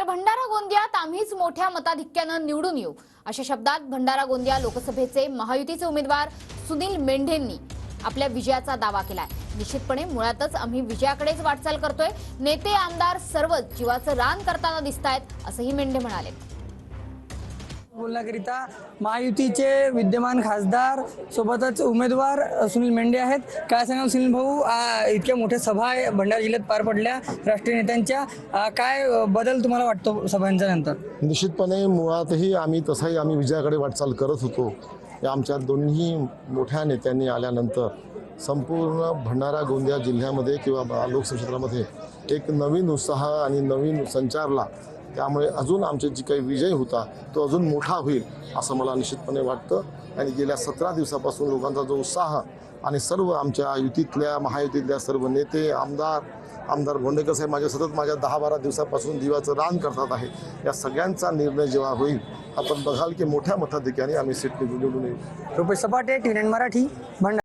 भंडारा गोंदियात आम्हीच मोठ्या मताधिक्यानं निवडून येऊ अशा शब्दात भंडारा गोंदिया लोकसभेचे महायुतीचे उमेदवार सुनील मेंढेंनी आपल्या विजयाचा दावा केलाय। निश्चितपणे मुळातच आम्ही विजयाकडेच वाटचाल करतोय। नेते आमदार सर्वच जीवाचं रान करताना दिसतायत असंही मेंढे म्हणाले। बोलण्याकरिता महायुतीचे विद्यमान खासदार सोबतच उमेदवार सुनील मेंढे आहेत। काय सांगाल सुनील भाऊ, इतक्या मोठ्या सभा भंडारा जिल्ह्यात पार पडल्या राष्ट्रीय नेत्यांच्या, काय बदल तुम्हाला वाटतो सभांच्या नंतर? निश्चितपणे मुळातही आम्ही विजयाकडे वाटचाल करत होतो। या आमच्या दोन्ही मोठ्या नेत्यांनी आल्यानंतर संपूर्ण भंडारा गोंदिया जिल्ह्यामध्ये किंवा लोकसभा क्षेत्रामध्ये एक नवीन उत्साह आणि नवीन संचारला। त्यामुळे अजून आमचे जी काही विजय होता तो अजून मोठा होईल असं मला निश्चितपणे वाटतं। आणि गेल्या 17 दिवसापासून लोकांचा जो उत्साह आणि सर्व आमच्या युतीतल्या महायुतीतल्या सर्व नेते आमदार भोंडेकर साहेब माझ्या 10-12 दिवसापासून जीवाचं रान करतात आहे। या सगळ्यांचा निर्णय जेव्हा होईल आपण बघाल की मोठ्या मताधिक्याने आम्ही सीट निवडून येऊ। रुपेश सपाटे, TVNN मराठी, भंडारा।